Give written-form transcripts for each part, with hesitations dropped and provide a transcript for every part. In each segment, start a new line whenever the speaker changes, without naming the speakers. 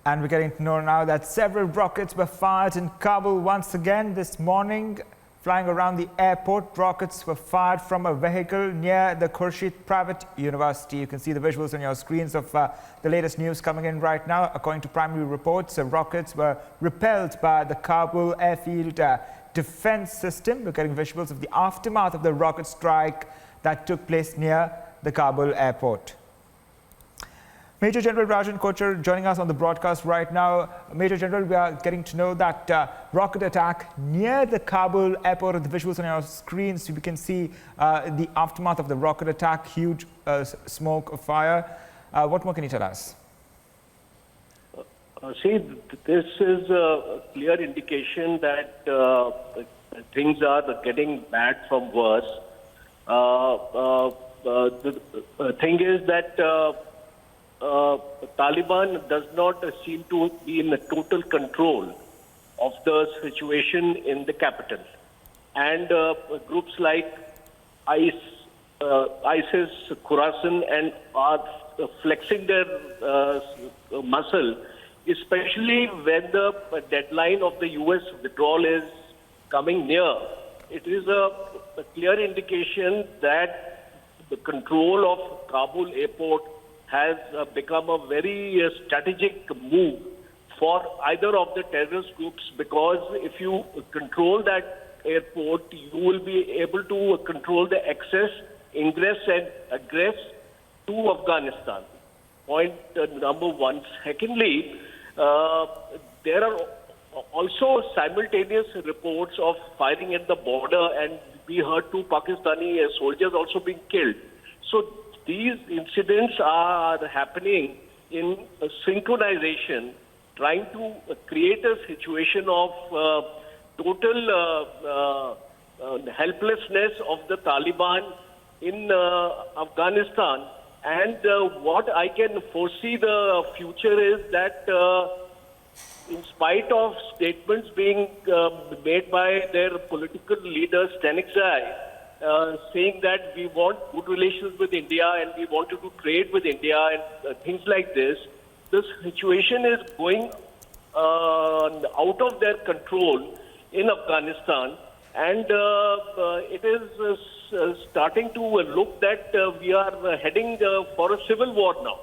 And we're getting to know now that several rockets were fired in Kabul once again this morning. Flying around the airport, rockets were fired from a vehicle near the Khurshid Private University. You can see the visuals on your screens of the latest news coming in right now. According to primary reports, rockets were repelled by the Kabul airfield defense system. We're getting visuals of the aftermath of the rocket strike that took place near the Kabul airport. Major General Rajan Kochhar joining us on the broadcast right now. Major General, we are getting to know that rocket attack near the Kabul airport. The visuals on your screens, we can see the aftermath of the rocket attack, huge smoke, fire. What more can you tell us?
See, this is a clear indication that things are getting bad from worse. The thing is that Taliban does not seem to be in total control of the situation in the capital. And groups like ISIS, Khorasan, and are flexing their muscle, especially when the deadline of the U.S. withdrawal is coming near. It is a clear indication that the control of Kabul airport has become a very strategic move for either of the terrorist groups, because if you control that airport, you will be able to control the access, ingress and egress to Afghanistan. Point number one. Secondly, there are also simultaneous reports of firing at the border, and we heard 2 Pakistani soldiers also being killed. So these incidents are happening in synchronization, trying to create a situation of total helplessness of the Taliban in Afghanistan. And what I can foresee the future is that in spite of statements being made by their political leader, Stanixai, saying that we want good relations with India and we wanted to trade with India and things like this, this situation is going out of their control in Afghanistan, and it is starting to look that we are heading for a civil war now.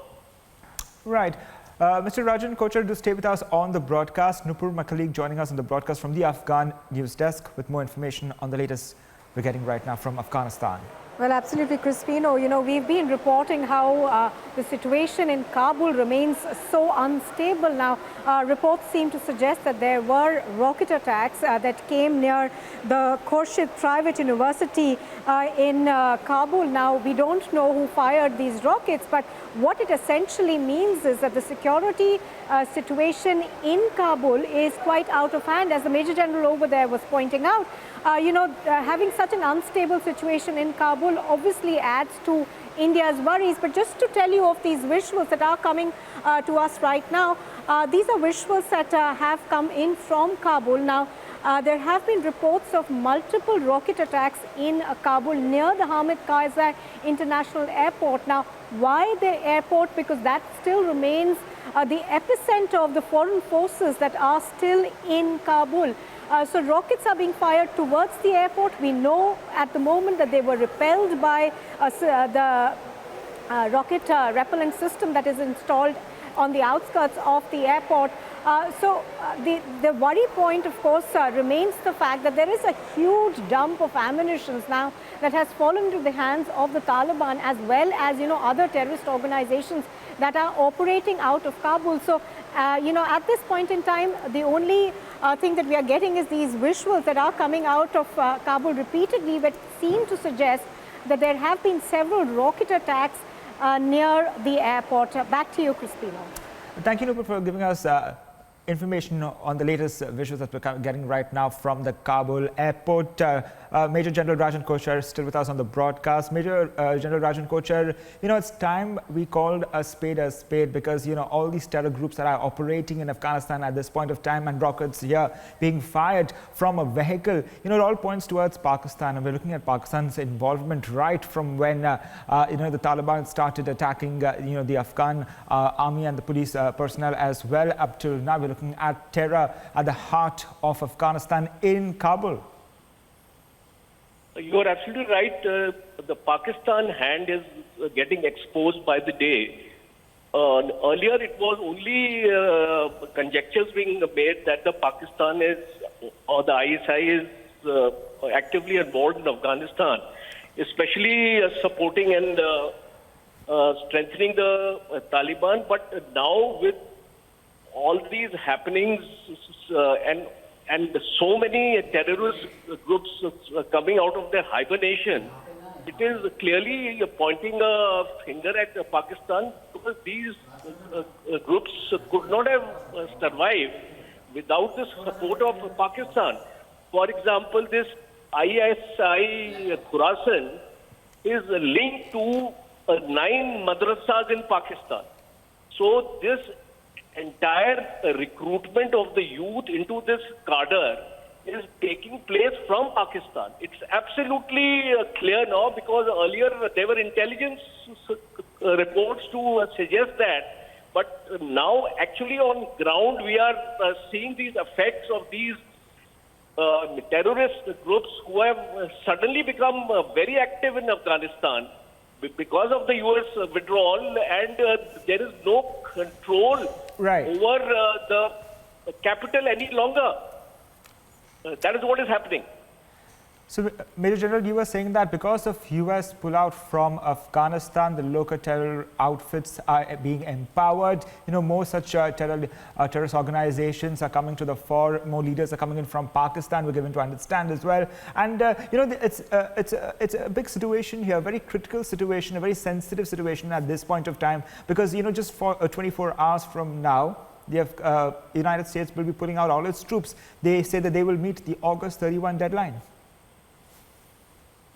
Right. Mr. Rajan Kochhar, do stay with us on the broadcast. Nupur, my colleague, joining us on the broadcast from the Afghan News Desk with more information on the latest we're getting right now from Afghanistan.
Well, absolutely, Crispino. You know, we've been reporting how the situation in Kabul remains so unstable now. Reports seem to suggest that there were rocket attacks that came near the Khurshid Private University in Kabul. Now, we don't know who fired these rockets, but what it essentially means is that the security situation in Kabul is quite out of hand, as the Major General over there was pointing out. Having such an unstable situation in Kabul obviously adds to India's worries. But just to tell you of these visuals that are coming to us right now, these are visuals that have come in from Kabul. Now, there have been reports of multiple rocket attacks in Kabul near the Hamid Karzai International Airport. Now, why the airport? Because that still remains the epicenter of the foreign forces that are still in Kabul. So rockets are being fired towards the airport. We know at the moment that they were repelled by the rocket repellent system that is installed on the outskirts of the airport. The worry point, of course, remains the fact that there is a huge dump of ammunition now that has fallen into the hands of the Taliban, as well as, other terrorist organizations that are operating out of Kabul. So, at this point in time, the only thing that we are getting is these visuals that are coming out of Kabul repeatedly, that seem to suggest that there have been several rocket attacks near the airport. Back to you, Crispino.
Thank you, Nupur, for giving us information on the latest visuals that we're getting right now from the Kabul airport. Major General Rajan Kochhar is still with us on the broadcast. Major General Rajan Kochhar, it's time we called a spade because, all these terror groups that are operating in Afghanistan at this point of time, and rockets here being fired from a vehicle, it all points towards Pakistan. And we're looking at Pakistan's involvement right from when, the Taliban started attacking, the Afghan army and the police personnel as well. Up till now, we're looking at terror at the heart of Afghanistan in Kabul.
You are absolutely right. The Pakistan hand is getting exposed by the day. Earlier, it was only conjectures being made that the Pakistan is, or the ISI is actively involved in Afghanistan, especially supporting and strengthening the Taliban. But now with all these happenings and so many terrorist groups coming out of their hibernation, it is clearly pointing a finger at Pakistan, because these groups could not have survived without the support of Pakistan. For example, this ISI Khorasan is linked to 9 madrasas in Pakistan. So this entire recruitment of the youth into this cadre is taking place from Pakistan. It's absolutely clear now, because earlier there were intelligence reports to suggest that. But now actually on ground we are seeing these effects of these terrorist groups who have suddenly become very active in Afghanistan because of the US withdrawal, and there is no control over the capital any longer. That is what is happening.
So, Major General, you were saying that because of US pullout from Afghanistan, the local terror outfits are being empowered. More such terrorist organizations are coming to the fore. More leaders are coming in from Pakistan, we're given to understand as well. And, it's a big situation here, a very critical situation, a very sensitive situation at this point of time. Because, just for 24 hours from now, the United States will be pulling out all its troops. They say that they will meet the August 31 deadline.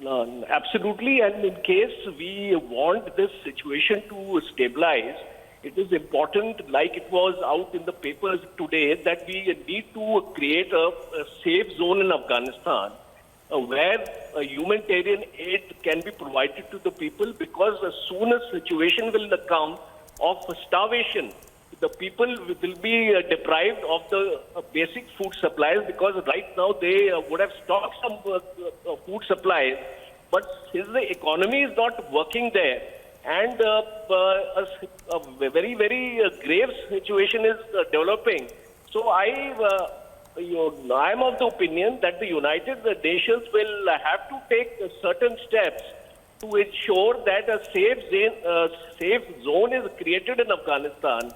Absolutely, and in case we want this situation to stabilize, it is important, like it was out in the papers today, that we need to create a safe zone in Afghanistan where humanitarian aid can be provided to the people, because as soon as situation will come of starvation, the people will be deprived of the basic food supplies, because right now they would have stocked some food supplies, but since the economy is not working there, and a very, very grave situation is developing. So I am of the opinion that the United Nations will have to take certain steps to ensure that a safe zone is created in Afghanistan,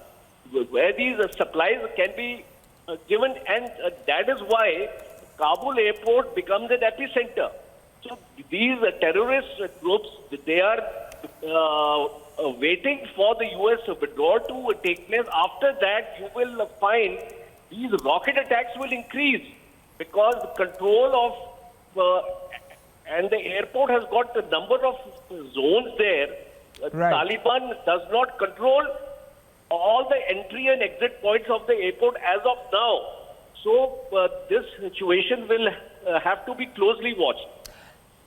where these supplies can be given, and that is why Kabul airport becomes an epicenter. So these terrorist groups, they are waiting for the US withdrawal to take place. After that, you will find these rocket attacks will increase, because the control of and the airport has got a number of zones there. Taliban does not control all the entry and exit points of the airport as of now. So this situation will have to be closely watched.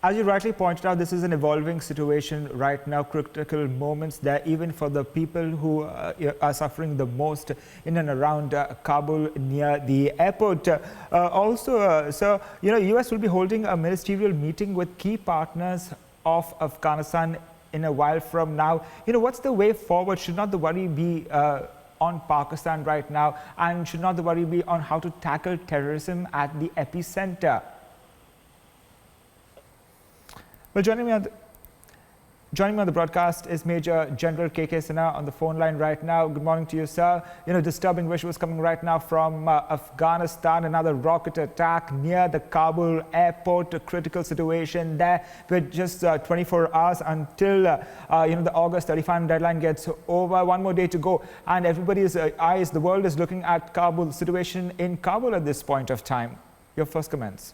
As you rightly pointed out, this is an evolving situation right now, critical moments there, even for the people who are suffering the most in and around Kabul near the airport. So, US will be holding a ministerial meeting with key partners of Afghanistan in a while from now. What's the way forward? Should not the worry be on Pakistan right now, and should not the worry be on how to tackle terrorism at the epicenter? Well, joining me on Joining me on the broadcast is Major General KK Sinha on the phone line right now. Good morning to you, sir. Disturbing visuals coming right now from Afghanistan. Another rocket attack near the Kabul airport. A critical situation there. With just 24 hours until the August 35 deadline gets over. One more day to go, and everybody's eyes, the world is looking at Kabul. Situation in Kabul at this point of time. Your first comments.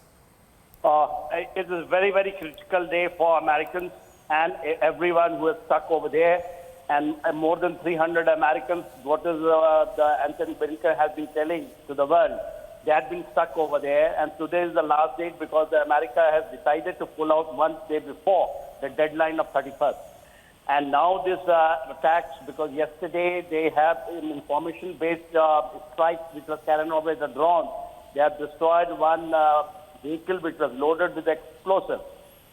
It is a very, very critical day for Americans and everyone who is stuck over there. And more than 300 Americans, what is the Anthony Blinken has been telling to the world, they had been stuck over there. And today is the last date because America has decided to pull out one day before the deadline of 31st. And now this attacks, because yesterday they have an information-based strike which was carried over with a drone. They have destroyed one vehicle which was loaded with explosives.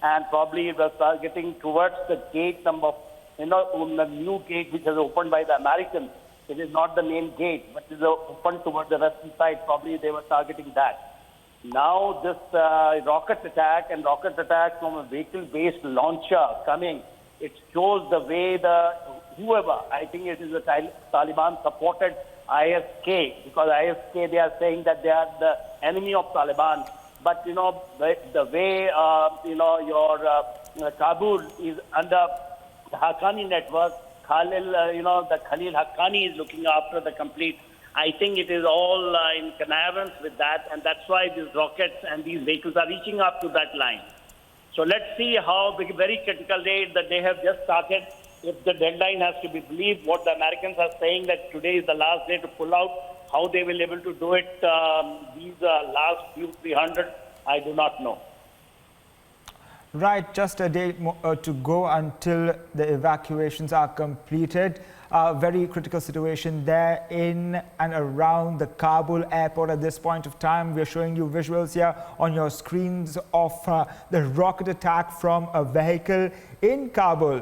And probably it was targeting towards the gate number, the new gate which is opened by the Americans. It is not the main gate, but it is open towards the western side. Probably they were targeting that. Now this rocket attack from a vehicle-based launcher coming, it shows the way whoever, I think it is the Taliban-supported ISK, because ISK, they are saying that they are the enemy of Taliban. But, the way, Kabul is under the Haqqani network, the Khalil Haqqani is looking after the complete. I think it is all in connivance with that, and that's why these rockets and these vehicles are reaching up to that line. So let's see how very critical day that they have just started. If the deadline has to be believed, what the Americans are saying that today is the last day to pull out, how they will be able to do it, these last few 300, I do not know.
Right, just a day to go until the evacuations are completed. Very critical situation there in and around the Kabul airport at this point of time. We're showing you visuals here on your screens of the rocket attack from a vehicle in Kabul.